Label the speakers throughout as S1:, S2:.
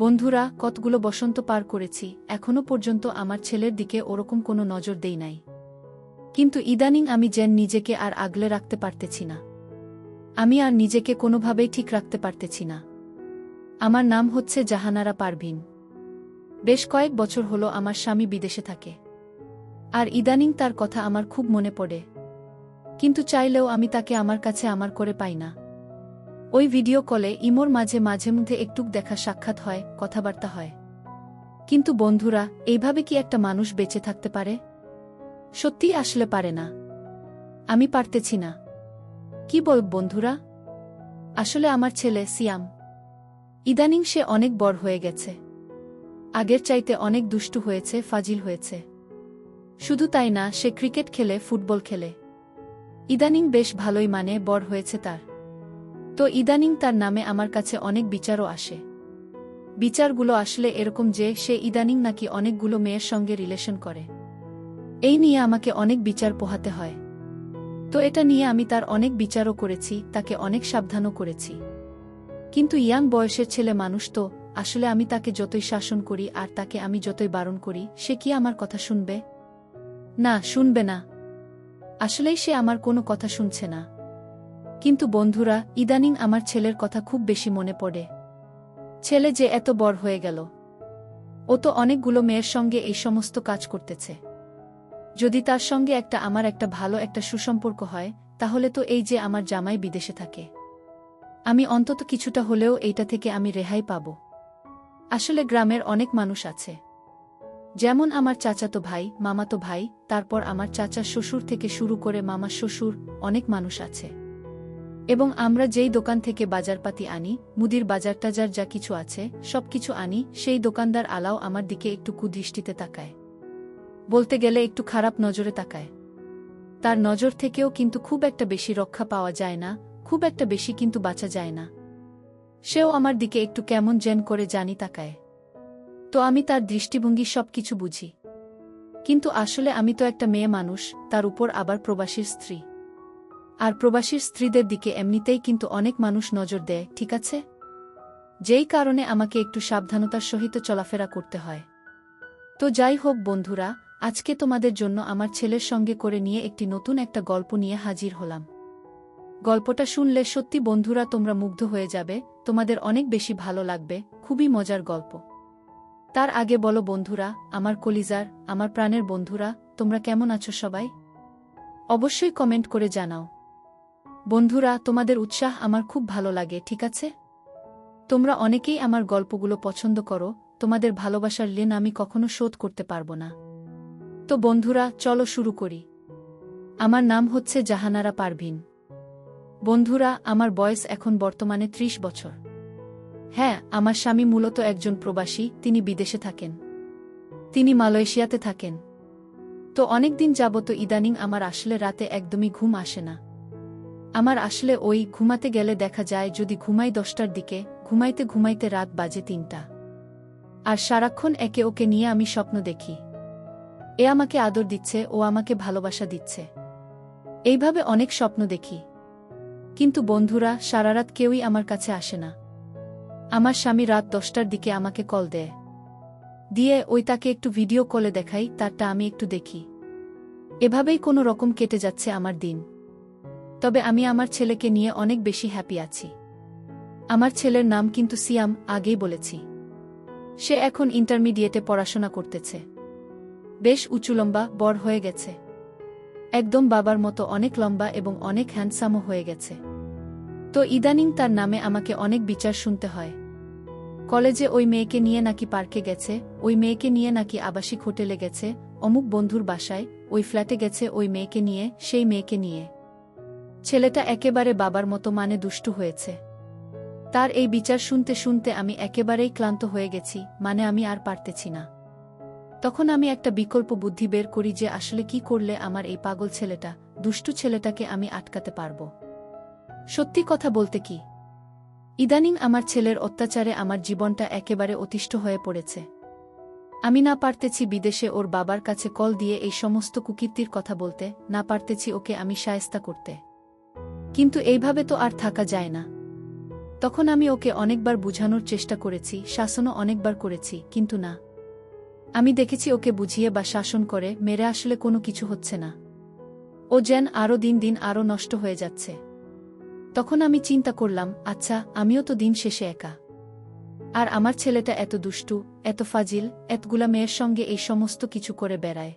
S1: বন্ধুরা, কতগুলো বসন্ত পার করেছি, এখনো পর্যন্ত আমার ছেলের দিকে ওরকম কোনো নজর দেই নাই। কিন্তু ইদানিং আমি যেন নিজেকে আর আগলে রাখতে পারতেছি না। আমি আর নিজেকে কোনোভাবেই ঠিক রাখতে পারতেছি না। আমার নাম হচ্ছে জাহানারা পারভীন। বেশ কয়েক বছর হলো আমার স্বামী বিদেশে থাকে। আর ইদানিং তার কথা আমার খুব মনে পড়ে। কিন্তু চাইলেও আমি তাকে আমার কাছে আমার করে পাই না। ওই ভিডিও কলে ইমোর মাঝে মধ্যে একটুক দেখা সাক্ষাৎ হয়, কথাবার্তা হয়। কিন্তু বন্ধুরা, এইভাবে কি একটা মানুষ বেঁচে থাকতে পারে? সত্যিই আসলে পারে না। আমি পারতেছি না। কি বল বন্ধুরা? আসলে আমার ছেলে সিয়াম, ইদানিং সে অনেক বড় হয়ে গেছে। আগের চাইতে অনেক দুষ্টু হয়েছে, ফাজিল হয়েছে। শুধু তাই না, সে ক্রিকেট খেলে, ফুটবল খেলে। ইদানিং বেশ ভালোই বড় হয়েছে তার। তো ইদানিং তার নামে আমার কাছে অনেক বিচারও আসে। বিচারগুলো আসলে এরকম যে সে ইদানিং নাকি অনেকগুলো মেয়ের সঙ্গে রিলেশন করে। এই নিয়ে আমাকে অনেক বিচার পোহাতে হয়। তো এটা নিয়ে আমি তার অনেক বিচারও করেছি, তাকে অনেক সাবধানও করেছি। কিন্তু ইয়াং বয়সের ছেলে মানুষ তো, আসলে আমি তাকে যতই শাসন করি আর তাকে আমি যতই বারণ করি, সে কি আমার কথা শুনবে? না, শুনবে না। আসলেই সে আমার কোনো কথা শুনছে না। কিন্তু বন্ধুরা, ইদানিং আমার ছেলের কথা খুব বেশি মনে পড়ে। ছেলে যে এত বড় হয়ে গেল, ও তো অনেকগুলো মেয়ের সঙ্গে এই সমস্ত কাজ করতেছে। যদি তার সঙ্গে আমার একটা ভালো একটা সুসম্পর্ক হয়, তাহলে তো এই যে আমার জামাই বিদেশে থাকে, আমি অন্তত কিছুটা হলেও এইটা থেকে আমি রেহাই পাব। আসলে গ্রামের অনেক মানুষ আছে, যেমন আমার চাচাতো ভাই, মামাতো ভাই, তারপর আমার চাচার শ্বশুর থেকে শুরু করে মামার শ্বশুর, অনেক মানুষ আছে। এবং আমরা যেই দোকান থেকে বাজারপাতি আনি, মুদির বাজার টাজার যা কিছু আছে, সব কিছু আনি, সেই দোকানদার আলাও আমার দিকে একটু কুদৃষ্টিতে তাকায়। বলতে গেলে একটু খারাপ নজরে তাকায়। তার নজর থেকেও কিন্তু খুব একটা বেশি রক্ষা পাওয়া যায় না, খুব একটা বেশি কিন্তু বাঁচা যায় না। সেও আমার দিকে একটু কেমন যেন করে জানি তাকায়। তো আমি তার দৃষ্টিভঙ্গি সব কিছু বুঝি। কিন্তু আসলে আমি তো একটা মেয়ে মানুষ, তার উপর আবার প্রবাসীর স্ত্রী। আর প্রবাসীর স্ত্রীদের দিকে এমনিতেই কিন্তু অনেক মানুষ নজর দেয়, ঠিক আছে? যেই কারণে আমাকে একটু সাবধানতার সহিত চলাফেরা করতে হয়। তো যাই হোক বন্ধুরা, আজকে তোমাদের জন্য আমার ছেলের সঙ্গে করে নিয়ে একটি নতুন একটা গল্প নিয়ে হাজির হলাম। গল্পটা শুনলে সত্যি বন্ধুরা তোমরা মুগ্ধ হয়ে যাবে, তোমাদের অনেক বেশি ভালো লাগবে, খুবই মজার গল্প। তার আগে বলো বন্ধুরা, আমার কলিজার, আমার প্রাণের বন্ধুরা, তোমরা কেমন আছো সবাই? অবশ্যই কমেন্ট করে জানাও। বন্ধুরা, তোমাদের উৎসাহ আমার খুব ভালো লাগে, ঠিক আছে? তোমরা অনেকেই আমার গল্পগুলো পছন্দ করো, তোমাদের ভালোবাসার ঋণ আমি কখনো শোধ করতে পারবো না। তো বন্ধুরা, চলো শুরু করি। আমার নাম হচ্ছে জাহানারা পারভীন। বন্ধুরা, আমার বয়স এখন বর্তমানে 30 বছর। হ্যাঁ, আমার স্বামী মূলত একজন প্রবাসী, তিনি বিদেশে থাকেন। তিনি মালয়েশিয়াতে থাকেন। তো অনেকদিন যাবত ইদানিং আমার আসলে রাতে একদমই ঘুম আসে না। আমার আসলে ঘুমাতে গেলে দেখা যায় যদি ঘুমাই 10টার দিকে, ঘুমাইতে ঘুমাইতে রাত বাজে 3টা। আর সারাক্ষণ একে ওকে নিয়ে আমি স্বপ্ন দেখি। এ আমাকে আদর দিচ্ছে, ও আমাকে ভালোবাসা দিচ্ছে। এইভাবে অনেক স্বপ্ন দেখি। কিন্তু বন্ধুরা, সারারাত কেউই আমার কাছে আসে না। আমার স্বামী রাত 10টার দিকে আমাকে কল দেয়। দিয়ে তাকে একটু ভিডিও কলে দেখাই, তারটা আমি একটু দেখি। এভাবেই কোনো রকম কেটে যাচ্ছে আমার দিন। তবে আমি আমার ছেলেকে নিয়ে অনেক বেশি হ্যাপি আছি। আমার ছেলের নাম কিন্তু সিয়াম, আগেই বলেছি। সে এখন ইন্টারমিডিয়েটে পড়াশোনা করতেছে। বেশ উঁচু লম্বা, বড় হয়ে গেছে। একদম বাবার মতো অনেক লম্বা এবং অনেক হ্যান্ডসামও হয়ে গেছে। তো ইদানিং তার নামে আমাকে অনেক বিচার শুনতে হয়। কলেজে ওই মেয়েকে নিয়ে নাকি পার্কে গেছে, ওই মেয়েকে নিয়ে নাকি আবাসিক হোটেলে গেছে, অমুক বন্ধুর বাসায়, ওই ফ্ল্যাটে গেছে ওই মেয়েকে নিয়ে, সেই মেয়েকে নিয়ে। ছেলেটা একেবারে বাবার মতো দুষ্টু হয়েছে। তার এই বিচার শুনতে শুনতে আমি একেবারেই ক্লান্ত হয়ে গেছি, আমি আর পারতেছি না। তখন আমি একটা বিকল্প বুদ্ধি বের করি যে আসলে কি করলে আমার এই পাগল ছেলেটা, দুষ্টু ছেলেটাকে আমি আটকাতে পারব। সত্যি কথা বলতে কি, ইদানিং আমার ছেলের অত্যাচারে আমার জীবনটা একেবারে অতিষ্ঠ হয়ে পড়েছে। আমি না পারতেছি বিদেশে ওর বাবার কাছে কল দিয়ে এই সমস্ত কুকীর্তির কথা বলতে, না পারতেছি ওকে আমি শায়েস্তা করতে। কিন্তু এইভাবে তো আর থাকা যায় না। তখন আমি ওকে অনেকবার বুঝানোর চেষ্টা করেছি, শাসনও অনেকবার করেছি, কিন্তু না। আমি দেখেছি ওকে বুঝিয়ে বা শাসন করে মেরে আসলে কোনো কিছু হচ্ছে না। ও যেন আরও দিন দিন আরও নষ্ট হয়ে যাচ্ছে। তখন আমি চিন্তা করলাম, আচ্ছা, আমিও তো দিন শেষে একা। আর আমার ছেলেটা এত দুষ্টু, এত ফাজিল, এতগুলা মেয়ের সঙ্গে এই সমস্ত কিছু করে বেড়ায়।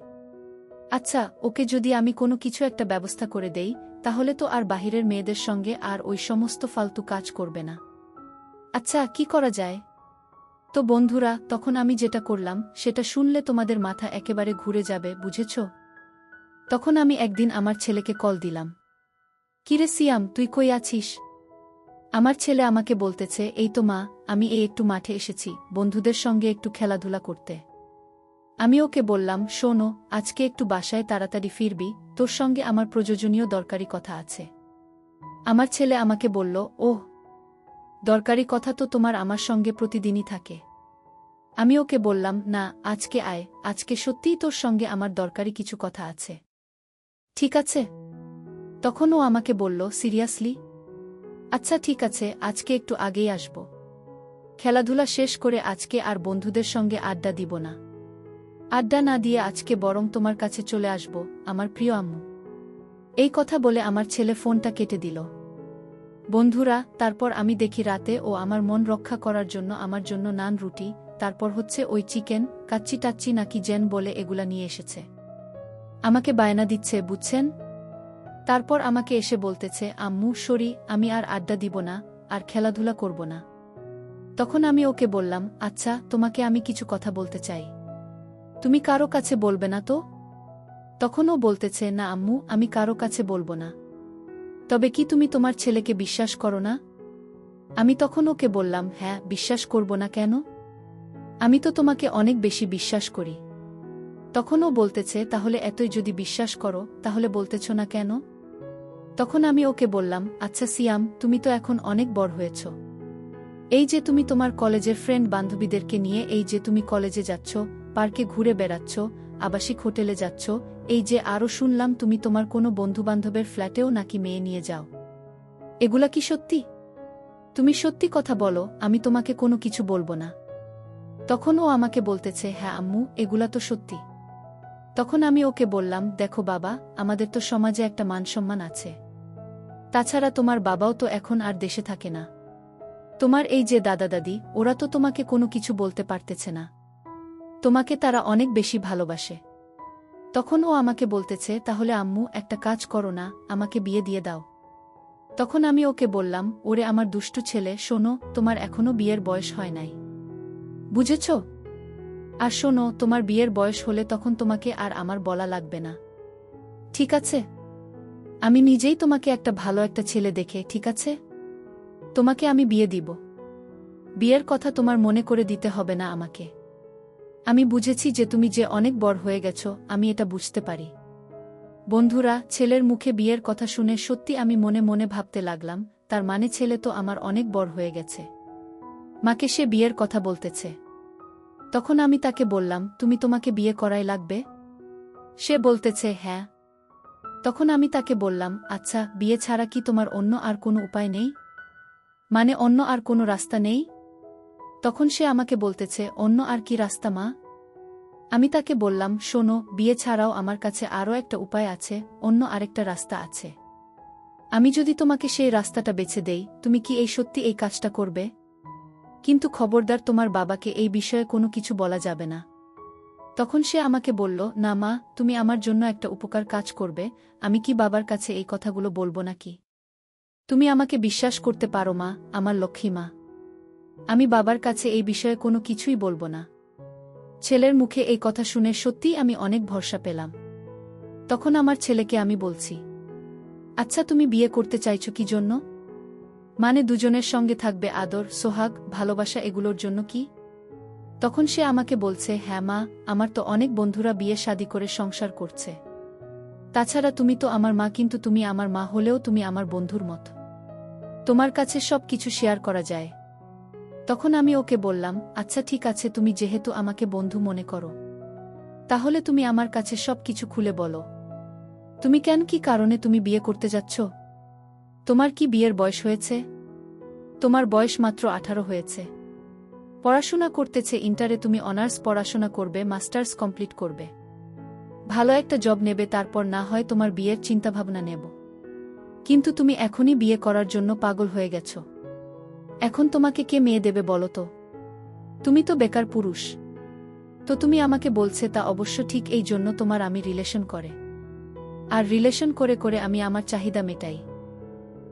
S1: আচ্ছা, ওকে যদি আমি কোনো কিছু একটা ব্যবস্থা করে দেই, তাহলে তো আর বাহিরের মেয়েদের সঙ্গে আর ওই সমস্ত ফালতু কাজ করবে না। আচ্ছা, কি করা যায়? তো বন্ধুরা, তখন আমি যেটা করলাম সেটা শুনলে তোমাদের মাথা একেবারে ঘুরে যাবে, বুঝেছ? তখন আমি একদিন আমার ছেলেকে কল দিলাম। কিরে সিয়াম, তুই কই আছিস? আমার ছেলে আমাকে বলতেছে, এই তো মা, আমি একটু মাঠে এসেছি বন্ধুদের সঙ্গে একটু খেলাধুলা করতে। আমি ওকে বললাম, শোনো, আজকে একটু বাসায় তাড়াতাড়ি ফিরবি, তোর সঙ্গে আমার প্রয়োজনীয় দরকারি কথা আছে। আমার ছেলে আমাকে বলল, ওহ, দরকারি কথা তো তোমার আমার সঙ্গে প্রতিদিনই থাকে। আমি ওকে বললাম, না, আজকে আয়, আজকে সত্যিই তোর সঙ্গে আমার দরকারি কিছু কথা আছে। ঠিক আছে? তখন ও আমাকে বলল, সিরিয়াসলি? আচ্ছা ঠিক আছে, আজকে একটু আগেই আসব। খেলাধুলা শেষ করে আজকে আর বন্ধুদের সঙ্গে আড্ডা দিব না। আড্ডা না দিয়ে আজকে বরং তোমার কাছে চলে আসব, আমার প্রিয় আম্মু। এই কথা বলে আমার ছেলে ফোনটা কেটে দিল। বন্ধুরা, তারপর আমি দেখি রাতে ও আমার মন রক্ষা করার জন্য আমার জন্য নান রুটি, তারপর হচ্ছে ওই চিকেন, কাচ্চি টাচ্চি নাকি জেন বলে এগুলা নিয়ে এসেছে। আমাকে বায়না দিচ্ছে, বুঝছেন? তারপর আমাকে এসে বলতেছে, আম্মু সরি, আমি আর আড্ডা দিব না, আর খেলাধুলা করব না। তখন আমি ওকে বললাম, আচ্ছা, তোমাকে আমি কিছু কথা বলতে চাই। তুমি কারো কাছে বলবে না তো? তখন ও বলতেছে, না আম্মু, আমি কারো কাছে বলবো না। তবে কি তুমি তোমার ছেলেকে বিশ্বাস করো না? আমি তখন ওকে বললাম, হ্যাঁ, বিশ্বাস করব না কেন? আমি তো তোমাকে অনেক বেশি বিশ্বাস করি। তখন ও বলতেছে, তাহলে এতই যদি বিশ্বাস করো, তাহলে বলতেছ না কেন? তখন আমি ওকে বললাম, আচ্ছা সিয়াম, তুমি তো এখন অনেক বড় হয়েছ। এই যে তুমি তোমার কলেজের ফ্রেন্ড বান্ধবীদেরকে নিয়ে এই যে তুমি কলেজে যাচ্ছ, পার্কে ঘুরে বেড়াচ্ছ, আবাসিক হোটেলে যাচ্ছ, এই যে আরও শুনলাম তুমি তোমার কোনো বন্ধুবান্ধবের ফ্ল্যাটেও নাকি মেয়ে নিয়ে যাও। এগুলা কি সত্যি? তুমি সত্যি কথা বলো, আমি তোমাকে কোনো কিছু বলবো না। তখন ও আমাকে বলতেছে, হ্যাঁ আম্মু, এগুলা তো সত্যি। তখন আমি ওকে বললাম, দেখো বাবা, আমাদের তো সমাজে একটা মানসম্মান আছে। তাছাড়া তোমার বাবাও তো এখন আর দেশে থাকে না। তোমার এই যে দাদা দাদি, ওরা তো তোমাকে কোনো কিছু বলতে পারতেছে না। তোমাকে তারা অনেক বেশি ভালোবাসে। তখন ও আমাকে বলতেছে, তাহলে আম্মু একটা কাজ করো না, আমাকে বিয়ে দিয়ে দাও। তখন আমি ওকে বললাম, ওরে আমার দুষ্টু ছেলে, শোনো, তোমার এখনো বিয়ের বয়স হয় নাই। বুঝেছ? আর শোনো, তোমার বিয়ের বয়স হলে তখন তোমাকে আর আমার বলা লাগবে না। ঠিক আছে? আমি নিজেই তোমাকে একটা ভালো একটা ছেলে দেখে, ঠিক আছে? তোমাকে আমি বিয়ে দিব। বিয়ের কথা তোমার মনে করে দিতে হবে না আমাকে। আমি বুঝেছি যে তুমি যে অনেক বড় হয়ে গেছ, আমি এটা বুঝতে পারি। বন্ধুরা, ছেলের মুখে বিয়ের কথা শুনে সত্যি আমি মনে মনে ভাবতে লাগলাম, তার মানে ছেলে তো আমার অনেক বড় হয়ে গেছে। মাকে সে বিয়ের কথা বলতেছে। তখন আমি তাকে বললাম, তুমি তোমাকে বিয়ে করাই লাগবে? সে বলতেছে, হ্যাঁ। তখন আমি তাকে বললাম, আচ্ছা, বিয়ে ছাড়া কি তোমার অন্য আর কোনো উপায় নেই? মানে অন্য আর কোনো রাস্তা নেই? তখন সে আমাকে বলতেছে, অন্য আর কি রাস্তা মা? আমি তাকে বললাম, শোনো, বিয়ে ছাড়াও আমার কাছে আরও একটা উপায় আছে, অন্য আরেকটা রাস্তা আছে। আমি যদি তোমাকে সেই রাস্তাটা বেছে দেই, তুমি কি এই সত্যি এই কাজটা করবে? কিন্তু খবরদার তোমার বাবাকে এই বিষয়ে কোনো কিছু বলা যাবে না। তখন সে আমাকে বলল, না মা, তুমি আমার জন্য একটা উপকার কাজ করবে, আমি কি বাবার কাছে এই কথাগুলো বলবো নাকি? তুমি আমাকে বিশ্বাস করতে পারো মা, আমার লক্ষ্মী মা। আমি বাবার কাছে এই বিষয়ে কোনো কিছুই বলবো না। ছেলের মুখে এই কথা শুনে সত্যিই আমি অনেক ভরসা পেলাম। তখন আমার ছেলেকে আমি বলছি, আচ্ছা, তুমি বিয়ে করতে চাইছো কি জন্য? মানে দুজনের সঙ্গে থাকবে আদর, সোহাগ, ভালোবাসা, এগুলোর জন্য কি? তখন সে আমাকে বলছে, হ্যাঁ মা, আমার তো অনেক বন্ধুরা বিয়ে শাদী করে সংসার করছে। তাছাড়া তুমি তো আমার মা, কিন্তু তুমি আমার মা হলেও তুমি আমার বন্ধুর মতো। তোমার কাছে সব কিছু শেয়ার করা যায়। তখন আমি ওকে বললাম, আচ্ছা ঠিক আছে, তুমি যেহেতু আমাকে বন্ধু মনে করো, তাহলে তুমি আমার কাছে সব কিছু খুলে বলো। তুমি কেন, কি কারণে তুমি বিয়ে করতে যাচ্ছ? তোমার কি বিয়ের বয়স হয়েছে? তোমার বয়স মাত্র 18 হয়েছে। পড়াশোনা করতেছে ইন্টারে, তুমি অনার্স পড়াশোনা করবে, মাস্টার্স কমপ্লিট করবে, ভালো একটা জব নেবে, তারপর না হয় তোমার বিয়ের চিন্তাভাবনা নেব। কিন্তু তুমি এখনই বিয়ে করার জন্য পাগল হয়ে গেছ। এখন তোমাকে কে মেয়ে দেবে বলো তো? তুমি তো বেকার পুরুষ। তো তুমি আমাকে বলছে তা অবশ্য ঠিক, এই জন্য তোমার আমি রিলেশন করে, আর রিলেশন করে করে আমি আমার চাহিদা মেটাই।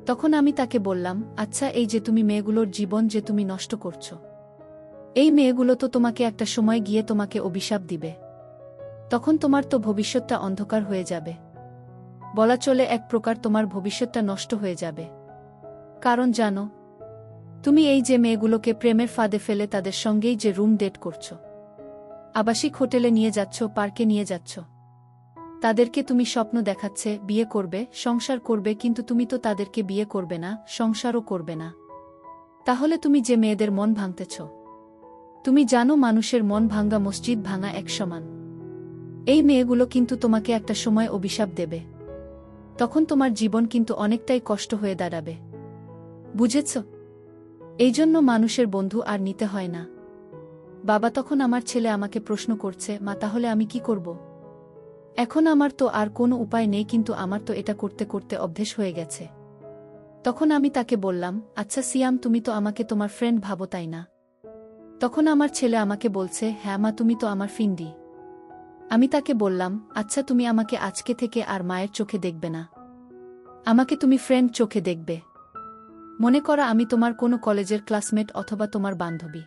S1: তখন আমি তাকে বললাম, আচ্ছা এই যে তুমি মেয়েগুলোর জীবন যে তুমি নষ্ট করছো, এই মেয়েগুলো তো তোমাকে একটা সময় গিয়ে তোমাকে অভিশাপ দিবে, তখন তোমার তো ভবিষ্যৎটা অন্ধকার হয়ে যাবে। বলা চলে এক প্রকার তোমার ভবিষ্যৎটা নষ্ট হয়ে যাবে। কারণ জানো, তুমি এই যে মেয়েগুলোকে প্রেমের ফাঁদে ফেলে তাদের সঙ্গেই যে রুম ডেট করছো, আবাসিক হোটেলে নিয়ে যাচ্ছ, পার্কে নিয়ে যাচ্ছ, তাদেরকে তুমি স্বপ্ন দেখাচ্ছে বিয়ে করবে, সংসার করবে, কিন্তু তুমি তো তাদেরকে বিয়ে করবে না, সংসারও করবে না। তাহলে তুমি যে মেয়েদের মন ভাঙতেছ, তুমি জানো মানুষের মন ভাঙ্গা মসজিদ ভাঙা এক সমান। এই মেয়েগুলো কিন্তু তোমাকে একটা সময় অভিশাপ দেবে, তখন তোমার জীবন কিন্তু অনেকটাই কষ্ট হয়ে দাঁড়াবে। বুঝেছ? এই জন্য মানুষের বন্ধু আর নিতে হয় না। বাবা, তখন আমার ছেলে আমাকে প্রশ্ন করছে, মা তাহলে আমি কি করব? এখন আমার তো আর কোনো উপায় নেই, কিন্তু আমার তো এটা করতে করতে অভ্যেস হয়ে গেছে। তখন আমি তাকে বললাম, আচ্ছা সিয়াম, তুমি তো আমাকে তোমার ফ্রেন্ড ভাবো তাই না? তখন আমার ছেলে আমাকে বলছে, হ্যাঁ মা, তুমি তো আমার ফিন্ডি। আমি তাকে বললাম, আচ্ছা তুমি আমাকে আজকে থেকে আর মায়ের চোখে দেখবে না, আমাকে তুমি ফ্রেন্ড চোখে দেখবে। মনে করা আমি তোমার কোনো কলেজের ক্লাসমেট অথবা তোমার বান্ধবী।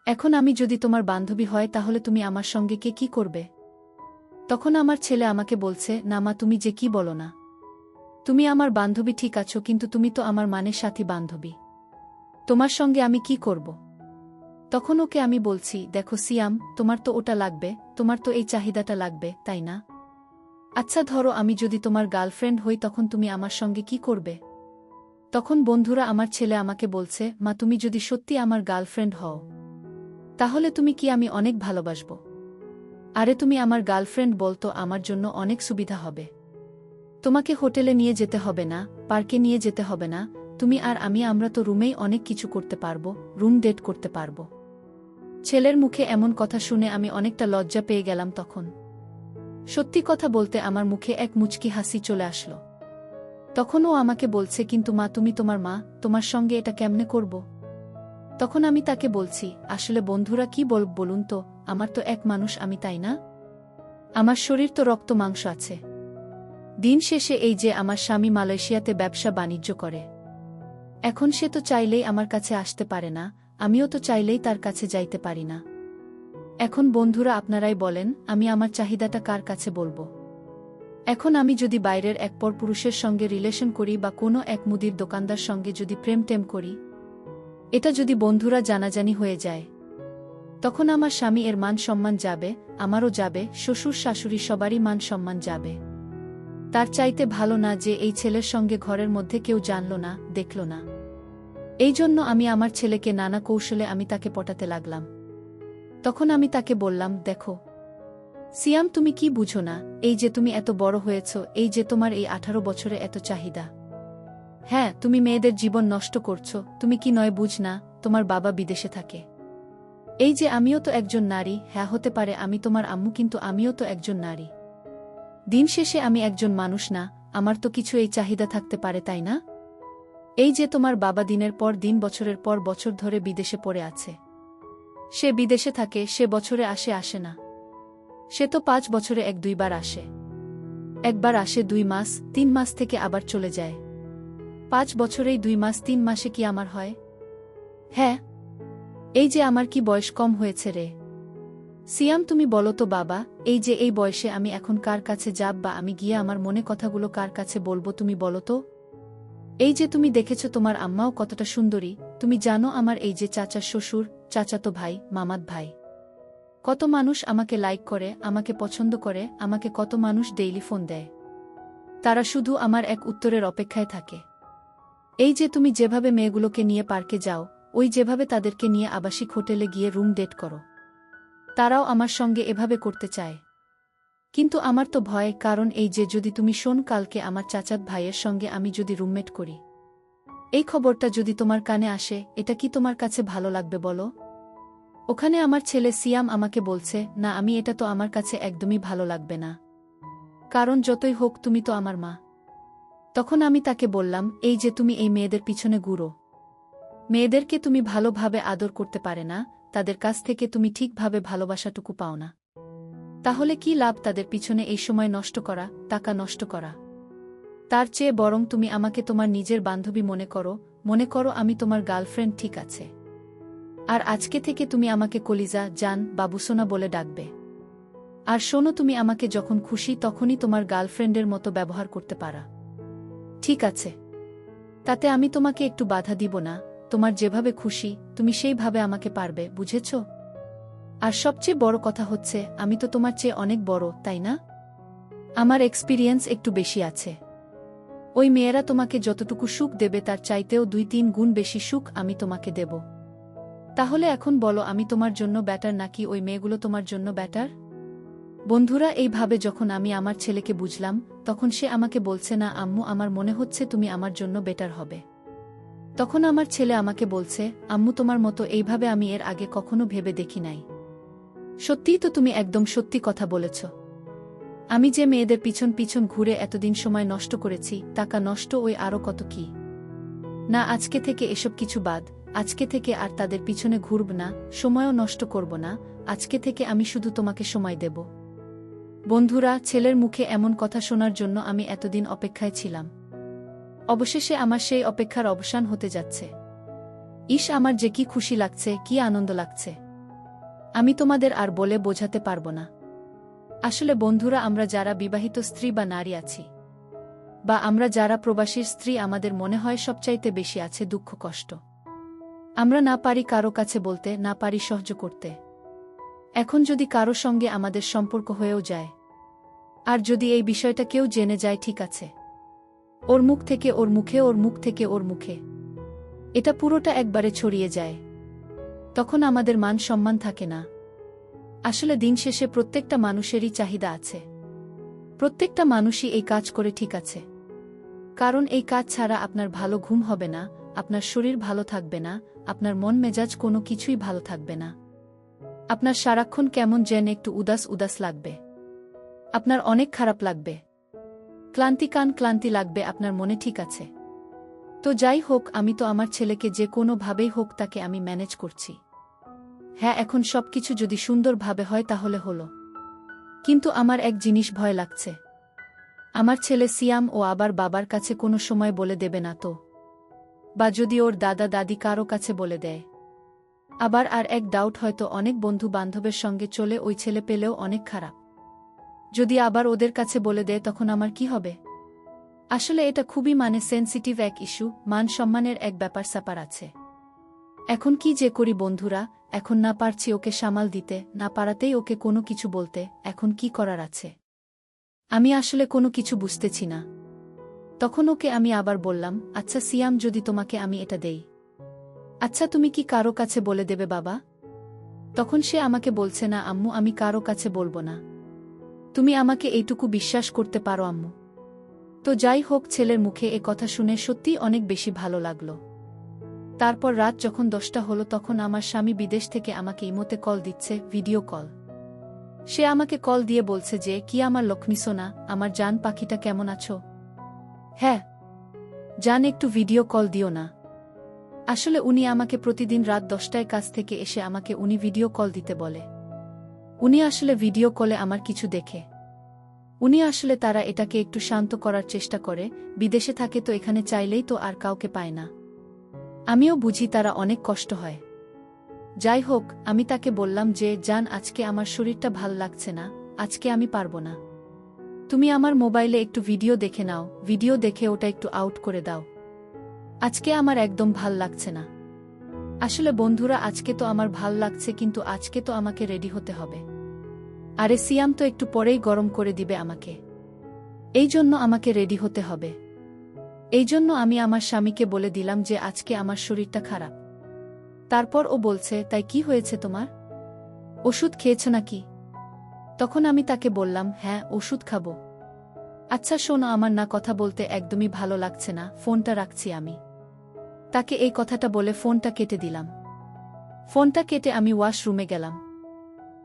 S1: এখন আমি যদি তোমার বান্ধবী হয় তাহলে তুমি আমার সঙ্গে কে কি করবে? তখন আমার ছেলে আমাকে বলছে, না মা, তুমি যে কি বলো না, তুমি আমার বান্ধবী ঠিক আছো, কিন্তু তুমি তো আমার মানের সাথী বান্ধবী, তোমার সঙ্গে আমি কি করব? তখন ওকে আমি বলছি, দেখো সিয়াম, তোমার তো ওটা লাগবে, তোমার তো এই চাহিদাটা লাগবে, তাই না? আচ্ছা ধরো আমি যদি তোমার গার্লফ্রেন্ড হই, তখন তুমি আমার সঙ্গে কি করবে? তখন বন্ধুরা আমার ছেলে আমাকে বলছে, মা তুমি যদি সত্যি আমার গার্লফ্রেন্ড হও, তাহলে তুমি কি আমি অনেক ভালোবাসব। আরে তুমি আমার গার্লফ্রেন্ড বলতো আমার জন্য অনেক সুবিধা হবে। তোমাকে হোটেলে নিয়ে যেতে হবে না, পার্কে নিয়ে যেতে হবে না, তুমি আর আমি আমরা তো রুমেই অনেক কিছু করতে পারবো, রুম ডেট করতে পারবো। ছেলের মুখে এমন কথা শুনে আমি অনেকটা লজ্জা পেয়ে গেলাম। তখন সত্যি কথা বলতে আমার মুখে এক মুচকি হাসি চলে আসলো। তখন ও আমাকে বলছে, কিন্তু মা তুমি তোমার মা, তোমার সঙ্গে এটা কেমনে করব? তখন আমি তাকে বলছি, আসলে বন্ধুরা কি বলুন তো, আমার তো এক মানুষ আমি, তাই না? আমার শরীর তো রক্ত মাংস আছে। দিন শেষে এই যে আমার স্বামী মালয়েশিয়াতে ব্যবসা বাণিজ্য করে, এখন সে তো চাইলেই আমার কাছে আসতে পারে না, আমিও তো চাইলেই তার কাছে যাইতে পারি না। এখন বন্ধুরা আপনারাই বলেন, আমি আমার চাহিদাটা কার কাছে বলবো? এখন আমি যদি বাইরের এক পরপুরুষের সঙ্গে রিলেশন করি বা কোনো এক মুদির দোকানদার সঙ্গে যদি প্রেম টেম করি, এটা যদি বন্ধুরা জানাজানি হয়ে যায়, তখন আমার স্বামী এর মান সম্মান যাবে, আমারও যাবে, শ্বশুর শাশুড়ি সবারই মান সম্মান যাবে। তার চাইতে ভালো না যে এই ছেলের সঙ্গে ঘরের মধ্যে কেউ জানল না, দেখল না। এই জন্য আমি আমার ছেলেকে নানা কৌশলে আমি তাকে পটাতে লাগলাম। তখন আমি তাকে বললাম, দেখো সিয়াম, তুমি কি বুঝো না, এই যে তুমি এত বড় হয়েছ, এই যে তোমার এই 18 বছরে এত চাহিদা, হ্যাঁ তুমি মেয়েদের জীবন নষ্ট করছো, তুমি কি নয় বুঝ না, তোমার বাবা বিদেশে থাকে। এই যে আমিও তো একজন নারী, হ্যাঁ হতে পারে আমি তোমার আম্মু, কিন্তু আমিও তো একজন নারী। দিন শেষে আমি একজন মানুষ না, আমার তো কিছু এই চাহিদা থাকতে পারে, তাই না? এই যে তোমার বাবা দিনের পর দিন বছরের পর বছর ধরে বিদেশে পড়ে আছে, সে বিদেশে থাকে, সে বছরে আসে না, সে তো 5 বছরে 1-2 বার আসে, একবার আসে 2 মাস 3 মাস থেকে আবার চলে যায়। 5 বছরেই 2 মাস 3 মাসে কি আমার হয়? হ্যাঁ। এই যে আমার কি বয়স কম হয়েছে রে? সিয়াম তুমি বলো তো বাবা, এই যে এই বয়সে আমি এখন কার কাছে যাব, বা আমি গিয়ে আমার মনে কথাগুলো কার কাছে বলবো, তুমি বলো তো? এই যে তুমি দেখেছো তোমার আম্মাও কতটা সুন্দরী, তুমি জানো আমার এই যে চাচা শ্বশুর, চাচাতো ভাই, মামাত ভাই, কত মানুষ আমাকে লাইক করে, আমাকে পছন্দ করে, আমাকে কত মানুষ ডেইলি ফোন দেয়, তারা শুধু আমার এক উত্তরের অপেক্ষায় থাকে। এই যে তুমি যেভাবে মেয়েগুলোকে নিয়ে পার্কে যাও, ওই যেভাবে তাদেরকে নিয়ে আবাসিক হোটেলে গিয়ে রুম ডেট করো, তারাও আমার সঙ্গে এভাবে করতে চায়। কিন্তু আমার তো ভয়, কারণ এই যে যদি তুমি শোন, কালকে আমার চাচাত ভাইয়ের সঙ্গে আমি যদি রুমমেট করি, এই খবরটা যদি তোমার কানে আসে, এটা কি তোমার কাছে ভালো লাগবে বলো? ওখানে আমার ছেলে সিয়াম আমাকে বলছে, না আমি এটা তো আমার কাছে একদমই ভালো লাগবে না। কারণ যতই হোক তুমি তো আমার মা। তখন আমি তাকে বললাম, এই যে তুমি এই মেয়েদের পিছনে ঘুরো, মেয়েদেরকে তুমি ভালোভাবে আদর করতে পারে না, তাদের কাছ থেকে তুমি ঠিকভাবে ভালোবাসাটুকু পাও না। তাহলে কি লাভ তাদের পিছনে এই সময় নষ্ট করা, টাকা নষ্ট করা? তার চেয়ে বরং তুমি আমাকে তোমার নিজের বান্ধবী মনে করো আমি তোমার গার্লফ্রেন্ড, ঠিক আছে? আর আজকে থেকে তুমি আমাকে কলিজা, জান, বাবুসোনা বলে ডাকবে। আর শোনো, তুমি আমাকে যখন খুশি তখনই তোমার গার্লফ্রেন্ডের মতো ব্যবহার করতে পারা, ঠিক আছে? তাতে আমি তোমাকে একটু বাধা দিব না, তোমার যেভাবে খুশি তুমি সেইভাবে আমাকে পারবে, বুঝেছ? আর সবচেয়ে বড় কথা হচ্ছে, আমি তো তোমার চেয়ে অনেক বড়, তাই না? আমার এক্সপিরিয়েন্স একটু বেশি আছে। ওই মেয়েরা তোমাকে যতটুকু সুখ দেবে তার চাইতেও 2-3 গুণ বেশি সুখ আমি তোমাকে দেব। তাহলে এখন বলো, আমি তোমার জন্য ব্যাটার নাকি ওই মেয়েগুলো তোমার জন্য ব্যাটার? বন্ধুরা, এইভাবে যখন আমি আমার ছেলেকে বুঝলাম, তখন সে আমাকে বলছে, না আম্মু, আমার মনে হচ্ছে তুমি আমার জন্য বেটার হবে। তখন আমার ছেলে আমাকে বলছে, আম্মু তোমার মতো এইভাবে আমি এর আগে কখনো ভেবে দেখি নাই। সত্যিই তো, তুমি একদম সত্যি কথা বলেছ। আমি যে মেয়েদের পিছন পিছন ঘুরে এতদিন সময় নষ্ট করেছি, টাকা নষ্ট, ওই আরও কত কি না, আজকে থেকে এসব কিছু বাদ। আজকে থেকে আর তাদের পিছনে ঘুরব না, সময়ও নষ্ট করব না। আজকে থেকে আমি শুধু তোমাকে সময় দেব। বন্ধুরা, ছেলের মুখে এমন কথা শোনার জন্য আমি এতদিন অপেক্ষায় ছিলাম। অবশেষে আমার সেই অপেক্ষার অবসান হতে যাচ্ছে। ইস, আমার যে কি খুশি লাগছে, কি আনন্দ লাগছে, আমি তোমাদের আর বলে বোঝাতে পারব না। আসলে বন্ধুরা, আমরা যারা বিবাহিত স্ত্রী বা নারী আছি, বা আমরা যারা প্রবাসীর স্ত্রী, আমাদের মনে হয় সবচাইতে বেশি আছে দুঃখ কষ্ট। আমরা না পারি কারো কাছে বলতে, না পারি সহ্য করতে। এখন যদি কারো সঙ্গে আমাদের সম্পর্ক হয়েও যায়, আর যদি এই বিষয়টা কেউ জেনে যায়, ঠিক আছে, ওর মুখ থেকে ওর মুখে, ওর মুখ থেকে ওর মুখে, এটা পুরোটা একবারে ছড়িয়ে যায়, তখন আমাদের মান সম্মান থাকে না। আসলে দিন শেষে প্রত্যেকটা মানুষেরই চাহিদা আছে। প্রত্যেকটা মানুষই এই কাজ করে, ঠিক আছে? কারণ এই কাজ ছাড়া আপনার ভালো ঘুম হবে না, আপনার শরীর ভালো থাকবে না, আপনার মন মেজাজ কোনো কিছুই ভালো থাকবে না। আপনার সারাক্ষণ কেমন যেন একটু উদাস উদাস লাগবে। আপনার অনেক খারাপ লাগবে, ক্লান্তি লাগবে আপনার মনে, ঠিক আছে? তো যাই হোক, আমি তো আমার ছেলেকে যে কোনো ভাবেই হোক তাকে আমি ম্যানেজ করছি। হ্যাঁ, এখন সবকিছু যদি সুন্দরভাবে হয় তাহলে হলো। কিন্তু আমার এক জিনিস ভয় লাগছে। আমার ছেলে সিয়াম ও আবার বাবার কাছে কোনো সময় বলে দেবে না তো? বা যদি ওর দাদা দাদি কারো কাছে বলে দেয়? আবার আর এক ডাউট, হয়তো অনেক বন্ধু বান্ধবের সঙ্গে চলে ওই ছেলে পেলেও অনেক খারাপ। যদি আবার ওদের কাছে বলে দেয়, তখন আমার কি হবে? আসলে এটা খুবই সেনসিটিভ এক ইস্যু, মান সম্মানের এক ব্যাপার স্যাপার আছে। এখন কি যে করি বন্ধুরা, এখন না পারছি ওকে সামাল দিতে, না পারাতেই ওকে কোনো কিছু বলতে, এখন কি করার আছে? আমি আসলে কোনো কিছু বুঝতেছি না। তখন ওকে আমি আবার বললাম, আচ্ছা সিয়াম, যদি তোমাকে আমি এটা দেই, আচ্ছা তুমি কি কারো কাছে বলে দেবে বাবা? তখন সে আমাকে বলছে, না আম্মু, আমি কারো কাছে বলবো না। তুমি আমাকে এইটুকু বিশ্বাস করতে পারো আম্মু? তো যাই হোক, ছেলের মুখে এ কথা শুনে সত্যিই অনেক বেশি ভালো লাগলো। তারপর রাত যখন 10টা হলো, তখন আমার স্বামী বিদেশ থেকে আমাকে ইমোতে কল দিচ্ছে, ভিডিও কল। সে আমাকে কল দিয়ে বলছে যে, কি আমার লক্ষ্মী সোনা, আমার জান পাখিটা, কেমন আছো? হ্যাঁ জান, একটু ভিডিও কল দিও না। আসলে উনি আমাকে প্রতিদিন রাত 10টায় কাজ থেকে এসে আমাকে উনি ভিডিও কল দিতে বলে। উনি আসলে ভিডিও কলে আমার কিছু দেখে। উনি আসলে তারা এটাকে একটু শান্ত করার চেষ্টা করে, বিদেশে থাকে তো এখানে চাইলেই তো আর কাউকে পায় না। আমিও বুঝি তারা অনেক কষ্ট হয়। যাই হোক, আমি তাকে বললাম যে, জান আজকে আমার শরীরটা ভাল লাগছে না, আজকে আমি পারবো না। তুমি আমার মোবাইলে একটু ভিডিও দেখে নাও, ভিডিও দেখে ওটা একটু আউট করে দাও। আজকে আমার একদম ভাল লাগছে না। আসলে বন্ধুরা, আজকে তো আমার ভাল লাগছে, কিন্তু আজকে তো আমাকে রেডি হতে হবে। আরে সিয়াম তো একটু পরেই গরম করে দিবে আমাকে, এই জন্য আমাকে রেডি হতে হবে। এই জন্য আমি আমার স্বামীকে বলে দিলাম যে আজকে আমার শরীরটা খারাপ। তারপর ও বলছে, তাই কি হয়েছে তোমার? ওষুধ খেয়েছ নাকি? তখন আমি তাকে বললাম, হ্যাঁ ওষুধ খাবো। আচ্ছা শোনো, আমার না কথা বলতে একদমই ভালো লাগছে না, ফোনটা রাখছি আমি। তাকে এই কথাটা বলে ফোনটা কেটে দিলাম। ফোনটা কেটে আমি ওয়াশরুমে গেলাম।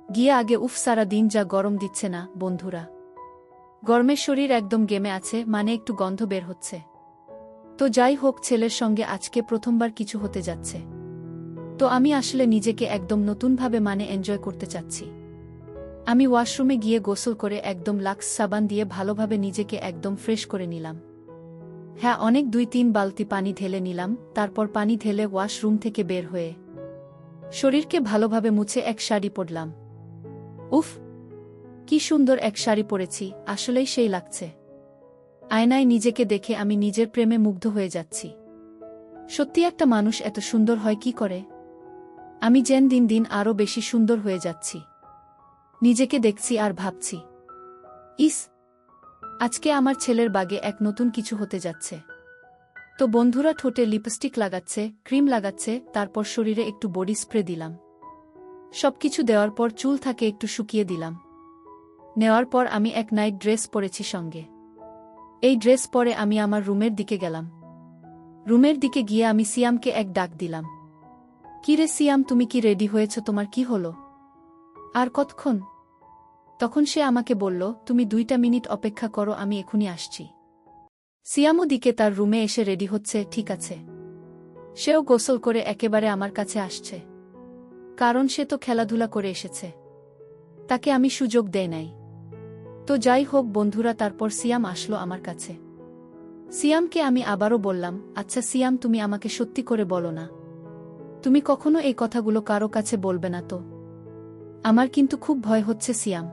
S1: গিয়ে আগে উফ সারা দিন যা গরম দিচ্ছে না বন্ধুরা। গরমে শরীর একদম গেমে আছে, মানে একটু গন্ধ বের হচ্ছে। তো যাই হোক, ছেলের সঙ্গে আজকে প্রথমবার কিছু হতে যাচ্ছে। তো আমি আসলে নিজেকে একদম নতুনভাবে মানে এনজয় করতে চাচ্ছি। আমি ওয়াশরুমে গিয়ে গোসল করে একদম লাক্স সাবান দিয়ে ভালোভাবে নিজেকে একদম ফ্রেশ করে নিলাম। হ্যাঁ, অনেক 2-3 বালতি পানি ঢেলে নিলাম। তারপর পানি ঢেলে ওয়াশরুম থেকে বের হয়ে শরীরকে ভালোভাবে মুছে এক শাড়ি পরলাম। উফ, কি সুন্দর এক শাড়ি পরেছি, আসলেই সেই লাগছে। আয়নায় নিজেকে দেখে আমি নিজের প্রেমে মুগ্ধ হয়ে যাচ্ছি। সত্যি একটা মানুষ এত সুন্দর হয় কি করে? আমি যেন দিন দিন আরও বেশি সুন্দর হয়ে যাচ্ছি। নিজেকে দেখছি আর ভাবছি, ইস, আজকে আমার ছেলের বাগে এক নতুন কিছু হতে যাচ্ছে। তো বন্ধুরা ঠোঁটে লিপস্টিক লাগাচ্ছে, ক্রিম লাগাচ্ছে, তারপর শরীরে একটু বডি স্প্রে দিলাম। সবকিছু দেওয়ার পর চুল থাকে একটু শুকিয়ে দিলাম। নেওয়ার পর আমি এক নাইট ড্রেস পরেছি সঙ্গে। এই ড্রেস পরে আমি আমার রুমের দিকে গেলাম। রুমের দিকে গিয়ে আমি সিয়ামকে এক ডাক দিলাম। কি রে সিয়াম, তুমি কি রেডি হয়েছ? তোমার কি হলো? আর কতক্ষণ? তখন সে আমাকে বলল, তুমি 2 মিনিট অপেক্ষা করো, আমি এখনই আসছি। সিয়ামও দিকে তার রুমে এসে রেডি হচ্ছে। ঠিক আছে। সেও গোসল করে একেবারে আমার কাছে আসছে, কারণ সে তো খেলাধুলা করে এসেছে। তাকে আমি সুযোগ দেই নাই। তো যাই হোক বন্ধুরা, তারপর সিয়াম আসলো আমার কাছে। সিয়ামকে আমি আবারও বললাম, আচ্ছা সিয়াম, তুমি আমাকে সত্যি করে বলো না, তুমি কখনো এই কথাগুলো কারো কাছে বলবে না তো? আমার কিন্তু খুব ভয় হচ্ছে সিয়াম।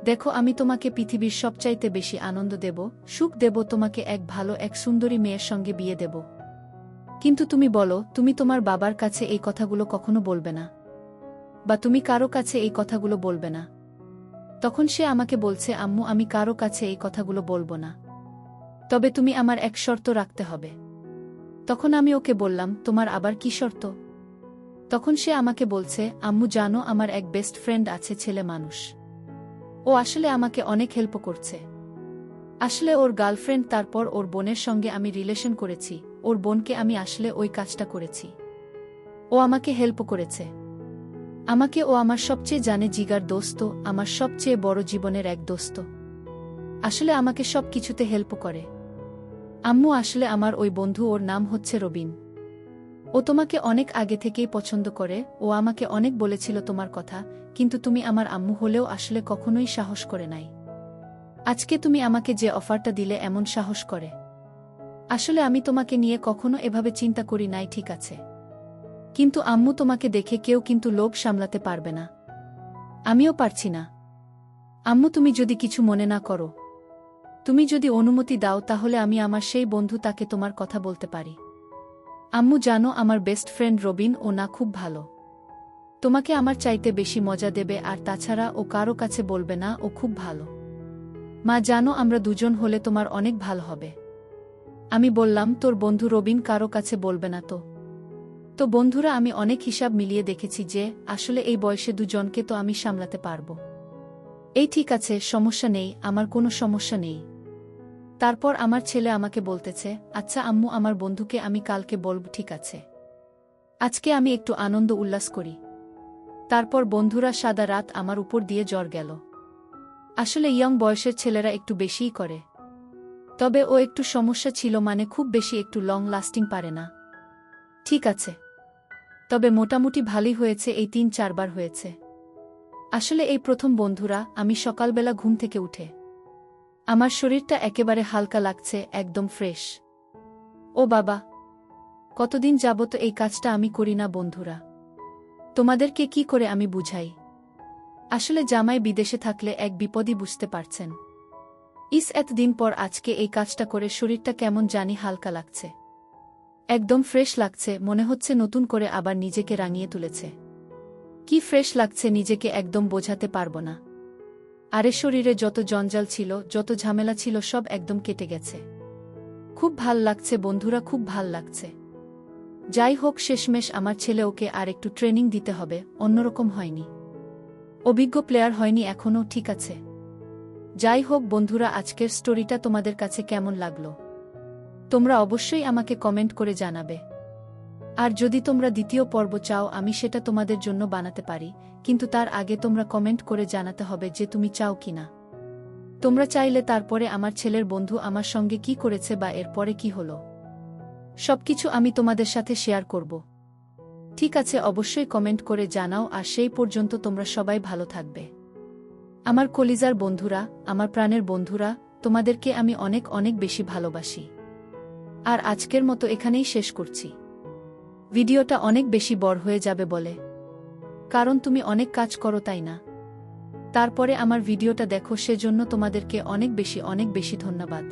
S1: দেখো, আমি তোমাকে পৃথিবীর সবচাইতে বেশি আনন্দ দেব, সুখ দেব, তোমাকে এক ভালো এক সুন্দরী মেয়ের সঙ্গে বিয়ে দেব। কিন্তু তুমি বলো, তুমি তোমার বাবার কাছে এই কথাগুলো কখনো বলবে না, বা তুমি কারো কাছে এই কথাগুলো বলবে না? তখন সে আমাকে বলছে, আম্মু, আমি কারো কাছে এই কথাগুলো বলবো না, তবে তুমি আমার এক শর্ত রাখতে হবে। তখন আমি ওকে বললাম, তোমার আবার কি শর্ত? তখন সে আমাকে বলছে, আম্মু জানো, আমার এক বেস্ট ফ্রেন্ড আছে, ছেলে মানুষ। ও আসলে আমাকে অনেক হেল্প করছে। আসলে ওর গার্লফ্রেন্ড, তারপর ওর বোনের সঙ্গে আমি রিলেশন করেছি, ওর বোনকে আমি আসলে ওই কাজটা করেছি। ও আমাকে হেল্প করেছে। ও আমার সবচেয়ে জানে জিগার দোস্ত, আমার সবচেয়ে বড় জীবনের এক দোস্ত। আসলে আমাকে সব কিছুতে হেল্প করে। আম্মু, আসলে আমার ওই বন্ধু, ওর নাম হচ্ছে রবিন। ও তোমাকে অনেক আগে থেকেই পছন্দ করে। ও আমাকে অনেক বলেছিল তোমার কথা, কিন্তু তুমি আমার আম্মু হলেও আসলে কখনোই সাহস করে নাই। আজকে তুমি আমাকে যে অফারটা দিলে, এমন সাহস করে। আসলে আমি তোমাকে নিয়ে কখনো এভাবে চিন্তা করি নাই, ঠিক আছে? কিন্তু আম্মু, তোমাকে দেখে কেউ কিন্তু লোভ সামলাতে পারবে না। আমিও পারছি না। আম্মু, তুমি যদি কিছু মনে না করো, তুমি যদি অনুমতি দাও, তাহলে আমি আমার সেই বন্ধু, তাকে তোমার কথা বলতে পারি। আম্মু জানো, আমার বেস্ট ফ্রেন্ড রবিন, ও না খুব ভালো। তোমাকে আমার চাইতে বেশি মজা দেবে, আর তাছাড়া ও কারো কাছে বলবে না, ও খুব ভালো। মা জানো, আমরা দুজন হলে তোমার অনেক ভালো হবে। আমি বললাম, তোর বন্ধু রবিন কারো কাছে বলবে না তো? তো বন্ধুরা, আমি অনেক হিসাব মিলিয়ে দেখেছি যে আসলে এই বয়সে দুজনকে তো আমি সামলাতে পারবো। এই ঠিক আছে, সমস্যা নেই, আমার কোনো সমস্যা নেই। তারপর আমার ছেলে আমাকে বলতেছে, আচ্ছা আম্মু, আমার বন্ধুকে আমি কালকে বলব, ঠিক আছে? আজকে আমি একটু আনন্দ উল্লাস করি। তারপর বন্ধুরা, সাদা রাত আমার উপর দিয়ে জ্বর গেল। আসলে ইয়ং বয়সের ছেলেরা একটু বেশিই করে। তবে ও একটু সমস্যা ছিল, মানে খুব বেশি একটু লং লাস্টিং পারে না। ঠিক আছে, তবে মোটামুটি ভালোই হয়েছে, এই 3-4 বার হয়েছে। আসলে এই প্রথম বন্ধুরা, আমি সকালবেলা ঘুম থেকে উঠে আমার শরীরটা একেবারে হালকা লাগছে, একদম ফ্রেশ। ও বাবা, কতদিন যাবত এই কাজটা আমি করি না বন্ধুরা। তোমাদেরকে কি করে আমি বুঝাই? আসলে জামাই বিদেশে থাকলে এক বিপদই, বুঝতে পারছেন। এতদিন পর আজকে এই কাজটা করে শরীরটা কেমন জানি হালকা লাগছে, একদম ফ্রেশ লাগছে, মনে হচ্ছে নতুন করে আবার নিজেকে রাঙিয়ে তুলেছে। কি ফ্রেশ লাগছে, নিজেকে একদম বোঝাতে পারবো না। আরে শরীরে যত জঞ্জাল ছিল, যত ঝামেলা ছিল, সব একদম কেটে গেছে। খুব ভাল লাগছে বন্ধুরা, খুব ভাল লাগছে। যাই হোক, শেষমেশ আমার ছেলে, ওকে আর একটু ট্রেনিং দিতে হবে, অন্যরকম হয়নি, অভিজ্ঞ প্লেয়ার হয়নি এখনও, ঠিক আছে? যাই হোক বন্ধুরা, আজকের স্টোরিটা তোমাদের কাছে কেমন লাগলো তোমরা অবশ্যই আমাকে কমেন্ট করে জানাবে। আর যদি তোমরা দ্বিতীয় পর্ব চাও আমি সেটা তোমাদের জন্য বানাতে পারি, কিন্তু তার আগে তোমরা কমেন্ট করে জানাতে হবে যে তুমি চাও কিনা। তোমরা চাইলে তারপরে আমার ছেলের বন্ধু আমার সঙ্গে কি করেছে বা এরপরে কি হলো সবকিছু আমি তোমাদের সাথে শেয়ার করব। ঠিক আছে, অবশ্যই কমেন্ট করে জানাও, আর সেই পর্যন্ত তোমরা সবাই ভালো থাকবে। আমার কলিজার বন্ধুরা, আমার প্রাণের বন্ধুরা, তোমাদেরকে আমি অনেক অনেক বেশি ভালোবাসি। আর আজকের মতো এখানেই শেষ করছি। ভিডিওটা অনেক বেশি বড় হয়ে যাবে বলে, কারণ তুমি অনেক কাজ করো তাই না? তারপরে আমার ভিডিওটা দেখো, সেজন্য তোমাদেরকে অনেক বেশি ধন্যবাদ।